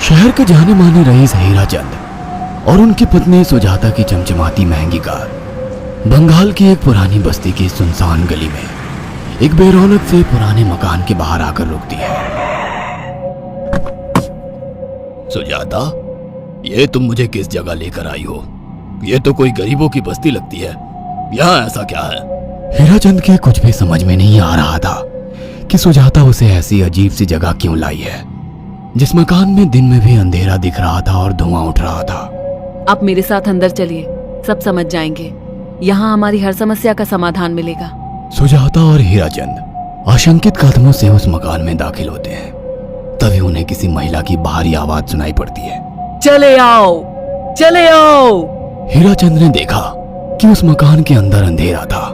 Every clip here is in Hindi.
शहर के जाने माने रईस हीराचंद और उनकी पत्नी सुजाता की चमचमाती महंगी कार बंगाल की एक पुरानी बस्ती की सुनसान गली में एक बेरौनक से पुराने मकान के बाहर आकर रुकती है। सुजाता, ये तुम मुझे किस जगह लेकर आई हो? ये तो कोई गरीबों की बस्ती लगती है, यहाँ ऐसा क्या है? हीराचंद के कुछ भी समझ में नहीं आ रहा था कि सुजाता उसे ऐसी अजीब सी जगह क्यों लाई है, जिस मकान में दिन में भी अंधेरा दिख रहा था और धुआं उठ रहा था। आप मेरे साथ अंदर चलिए, सब समझ जाएंगे। यहाँ हमारी हर समस्या का समाधान मिलेगा। सुजाता और हीराचंद आशंकित कदमों से उस मकान में दाखिल होते हैं। तभी उन्हें किसी महिला की बाहरी आवाज सुनाई पड़ती है। चले आओ, चले आओ। हीराचंद ने देखा कि उस मकान के अंदर अंधेरा था।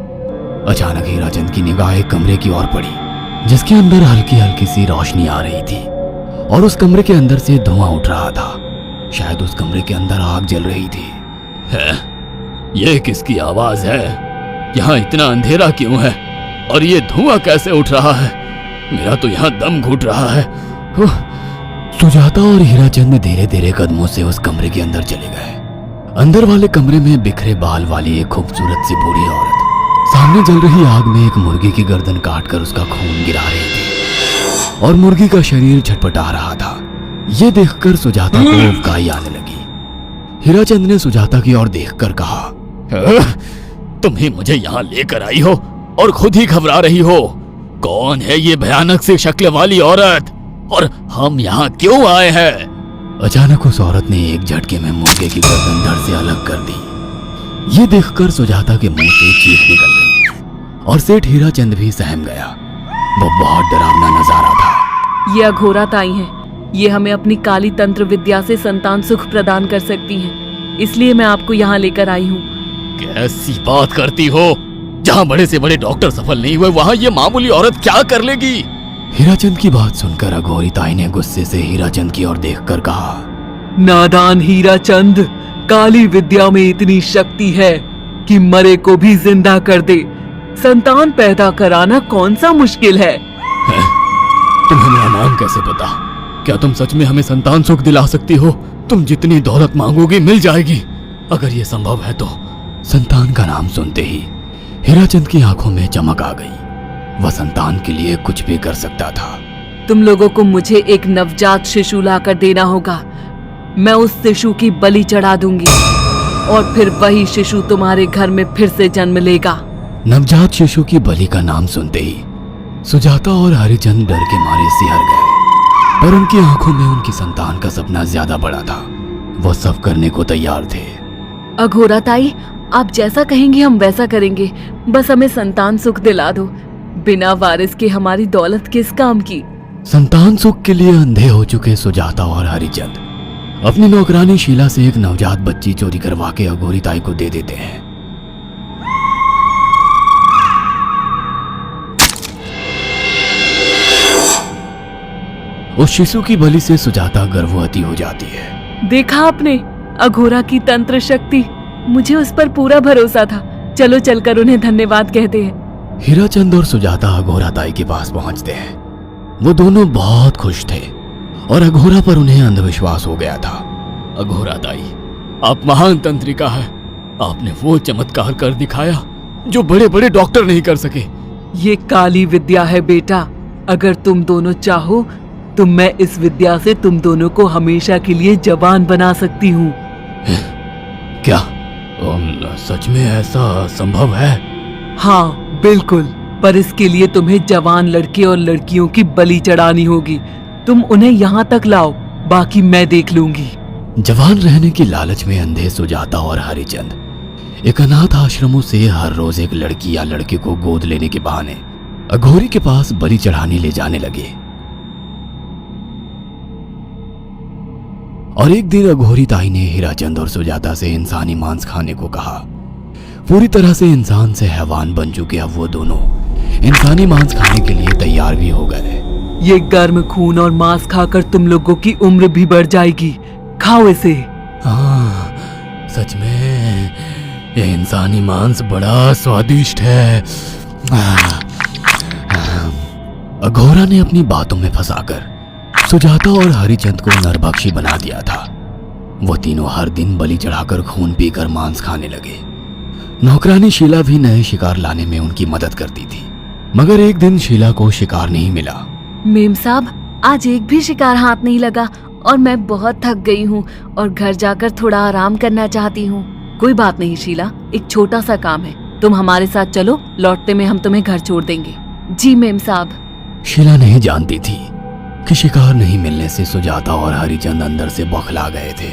अचानक हीराचंद की निगाह एक कमरे की ओर पड़ी, जिसके अंदर हल्की हल्की सी रोशनी आ रही थी और उस कमरे के अंदर से धुआं उठ रहा था। शायद उस कमरे के अंदर आग जल रही थी। है? ये किसकी आवाज है? यहाँ इतना अंधेरा क्यों है और ये धुआं कैसे उठ रहा है? मेरा तो यहाँ दम घुट रहा है। सुजाता और हीराचंद धीरे धीरे कदमों से उस कमरे के अंदर चले गए। अंदर वाले कमरे में बिखरे बाल वाली एक खूबसूरत सी बूढ़ी औरत सामने जल रही आग में एक मुर्गी की गर्दन काटकर उसका खून गिरा रही थी और मुर्गी का शरीर छटपटा रहा था। ये देखकर सुजाता को उबकाई आने लगी। हीराचंद ने सुजाता की ओर देखकर कहा, तुम ही मुझे यहाँ लेकर आई हो और खुद ही घबरा रही हो। कौन है ये भयानक सी शक्ल वाली औरत और हम यहाँ क्यों आए हैं? अचानक उस औरत ने एक झटके में मुर्गे की गर्दन धड़ से अलग कर दी। ये देखकर सुजाता के मुंह से चीख निकल गई और सेठ हीराचंद भी सहम गया। वो बहुत डरावना नजारा था। ये अघोरा ताई हैं। ये हमें अपनी काली तंत्र विद्या से संतान सुख प्रदान कर सकती हैं। इसलिए मैं आपको यहाँ लेकर आई हूँ। कैसी बात करती हो? जहाँ बड़े से बड़े डॉक्टर सफल नहीं हुए, वहाँ ये मामूली औरत क्या कर लेगी? हीराचंद की बात सुनकर अघोरी ताई ने गुस्से से हीराचंद की ओर देखकर कहा, नादान हीराचंद, काली विद्या में इतनी शक्ति है कि मरे को भी जिंदा कर दे। संतान पैदा कराना कौन सा मुश्किल है? तुम्हें मेरा नाम कैसे पता? क्या तुम सच में हमें संतान सुख दिला सकती हो? तुम जितनी दौलत मांगोगी मिल जाएगी, अगर ये संभव है तो। संतान का नाम सुनते ही हीराचंद की आंखों में चमक आ गई। वह संतान के लिए कुछ भी कर सकता था। तुम लोगों को मुझे एक नवजात शिशु लाकर देना होगा। मैं उस शिशु की बलि चढ़ा दूंगी और फिर वही शिशु तुम्हारे घर में फिर से जन्म लेगा। नवजात शिशु की बलि का नाम सुनते ही सुजाता और हरिचंद डर के मारे सिहर गए, पर उनकी आंखों में उनकी संतान का सपना ज्यादा बड़ा था। वो सब करने को तैयार थे। अघोरा ताई, आप जैसा कहेंगे हम वैसा करेंगे। बस हमें संतान सुख दिला दो। बिना वारिस के हमारी दौलत किस काम की? संतान सुख के लिए अंधे हो चुके सुजाता और हरिचंद अपनी नौकरानी शीला से एक नवजात बच्ची चोरी करवा के अघोरी ताई को दे देते हैं। उस शिशु की बलि से सुजाता गर्भवती हो जाती है। देखा आपने अघोरा की तंत्र शक्ति? मुझे उस पर पूरा भरोसा था। चलो चलकर उन्हें धन्यवाद कहते हैं। हीराचंद और सुजाता अघोरा ताई के पास पहुंचते हैं। वो दोनों बहुत खुश थे और अघोरा पर उन्हें अंधविश्वास हो गया था। अघोरा ताई, आप महान तंत्रिका है। आपने वो चमत्कार कर दिखाया जो बड़े बड़े डॉक्टर नहीं कर सके। ये काली विद्या है बेटा। अगर तुम दोनों चाहो तो मैं इस विद्या से तुम दोनों को हमेशा के लिए जवान बना सकती हूँ। क्या सच में ऐसा संभव है? हाँ बिल्कुल, पर इसके लिए तुम्हें जवान लड़के और लड़कियों की बलि चढ़ानी होगी। तुम उन्हें यहाँ तक लाओ, बाकी मैं देख लूंगी। जवान रहने की लालच में अंधे सुजाता और हरिचंद एक अनाथ आश्रमों से हर रोज एक लड़की या लड़के को गोद लेने के बहाने अघोरी के पास बलि चढ़ाने ले जाने लगे। और एक दिन अघोरी ताई ने हीराचंद और सुजाता से इंसानी मांस खाने को कहा। पूरी तरह से इंसान से हैवान बन चुके अब वो दोनों इंसानी मांस खाने के लिए तैयार भी हो गए। ये गर्म खून और मांस खाकर तुम लोगों की उम्र भी बढ़ जाएगी। खाओ इसे। हाँ, सच में ये इंसानी मांस बड़ा स्वादिष्ट है। अघोरा ने अपनी बातों में फंसाकर सुजाता और हरिचंद को नरभक्षी बना दिया था। वो तीनों हर दिन बलि चढ़ाकर खून पीकर मांस खाने लगे। नौकरानी शीला भी नए शिकार लाने में उनकी मदद करती थी, मगर एक दिन शीला को शिकार नहीं मिला। मेम साहब, आज एक भी शिकार हाथ नहीं लगा और मैं बहुत थक गई हूँ और घर जाकर थोड़ा आराम करना चाहती हूँ। कोई बात नहीं शीला, एक छोटा सा काम है, तुम हमारे साथ चलो, लौटते में हम तुम्हें घर छोड़ देंगे। जी मेम साहब। शीला नहीं जानती थी कि शिकार नहीं मिलने से सुजाता और हरिचंद अंदर से बौखला गए थे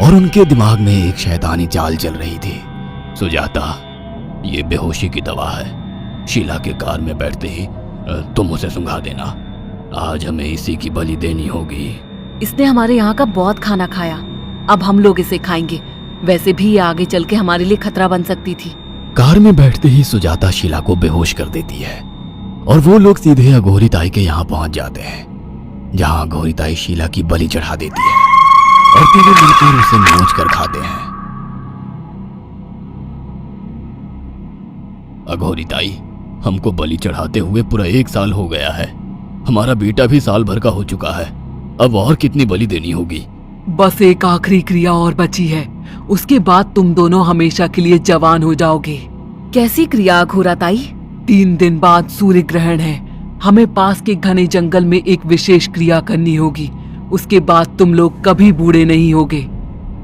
और उनके दिमाग में एक शैतानी चाल चल रही थी। सुजाता, ये बेहोशी की दवा है। शीला के कार में बैठते ही तुम उसे सुंघा देना। आज हमें इसी की बलि देनी होगी। इसने हमारे यहाँ का बहुत खाना खाया, अब हम लोग इसे खाएंगे। वैसे भी ये आगे चल के हमारे लिए खतरा बन सकती थी। कार में बैठते ही सुजाता शीला को बेहोश कर देती है और वो लोग सीधे अघोरी ताई के यहाँ पहुंच जाते हैं, जहाँ अघोरी ताई शीला की बलि चढ़ा देती है और तीनों मिलकर उसे नोच कर खाते हैं। अघोरी ताई, हमको बलि चढ़ाते हुए पूरा 1 साल हो गया है। हमारा बेटा भी साल भर का हो चुका है। अब और कितनी बलि देनी होगी? बस एक आखिरी क्रिया और बची है, उसके बाद तुम दोनों हमेशा के लिए जवान हो जाओगे। कैसी क्रिया अघोरा ताई? 3 दिन बाद सूर्य ग्रहण है, हमें पास के घने जंगल में एक विशेष क्रिया करनी होगी। उसके बाद तुम लोग कभी बूढ़े नहीं होगे।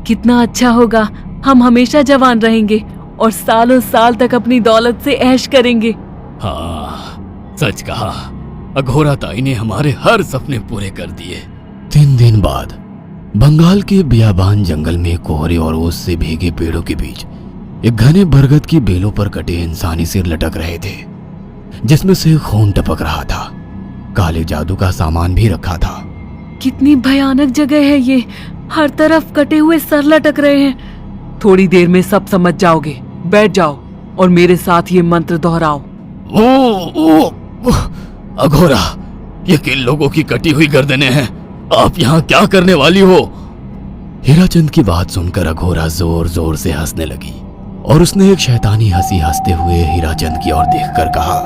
कितना अच्छा होगा, हम हमेशा जवान रहेंगे और सालों साल तक अपनी दौलत से ऐश करेंगे। हाँ, सच कहा। अघोरा ताई ने हमारे हर सपने पूरे कर दिए। 3 दिन बाद बंगाल के बियाबान जंगल में कोहरे और ओस से भीगे पेड़ों के बीच एक घने बरगद की बेलों पर कटे इंसानी सिर लटक रहे थे, जिसमें से खून टपक रहा था। काले जादू का सामान भी रखा था। कितनी भयानक जगह है ये, हर तरफ कटे हुए सर लटक रहे हैं। थोड़ी देर में सब समझ जाओगे। बैठ जाओ और मेरे साथ ये मंत्र दोहराओ। ओ, अघोरा, ये किन लोगों की कटी हुई गर्दनें हैं? आप यहाँ क्या करने वाली हो? हीराचंद की बात सुनकर अघोरा जोर जोर से हंसने लगी और उसने एक शैतानी हंसी हंसते हुए हीराचंद की ओर देखकर कहा,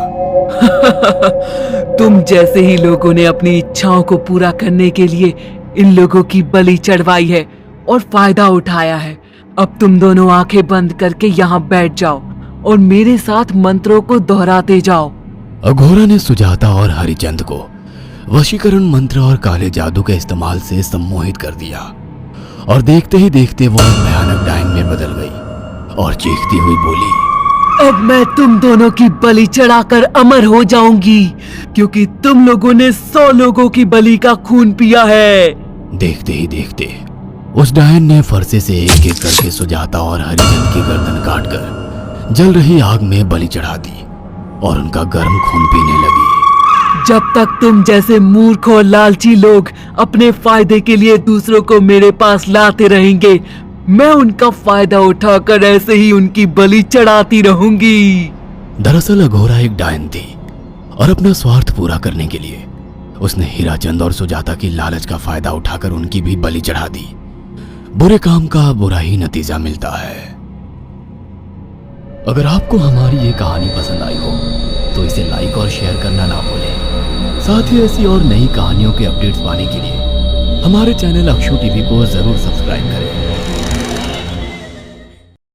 तुम जैसे ही लोगों ने अपनी इच्छाओं को पूरा करने के लिए इन लोगों की बलि चढ़वाई है और फायदा उठाया है। अब तुम दोनों आंखें बंद करके यहाँ बैठ जाओ और मेरे साथ मंत्रों को दोहराते जाओ। अघोरा ने सुजाता और हरिचंद को वशीकरण मंत्र और काले जादू के इस्तेमाल से सम्मोहित कर दिया और देखते ही देखते वो एक भयानक डायन में बदल गई और चीखती हुई बोली, अब मैं तुम दोनों की बलि चढ़ाकर अमर हो जाऊंगी, क्योंकि तुम लोगों ने 100 लोगों की बलि का खून पिया है। देखते ही देखते उस डायन ने फरसे से एक एक करके सुजाता और हरिचंद की गर्दन काटकर जल रही आग में बलि चढ़ा दी और उनका गर्म खून पीने लगी। जब तक तुम जैसे मूर्ख और लालची लोग अपने फायदे के लिए दूसरों को मेरे पास लाते रहेंगे, मैं उनका फायदा उठाकर ऐसे ही उनकी बलि चढ़ाती रहूंगी। दरअसल अघोरा एक डायन थी और अपना स्वार्थ पूरा करने के लिए उसने हीराचंद और सुजाता की लालच का फायदा उठाकर उनकी भी बलि चढ़ा दी। बुरे काम का बुरा ही नतीजा मिलता है। अगर आपको हमारी ये कहानी पसंद आई हो तो इसे लाइक और शेयर करना ना भूलें। साथ ही ऐसी और नई कहानियों के अपडेट्स पाने के लिए हमारे चैनल अक्षु टीवी को जरूर सब्सक्राइब करें।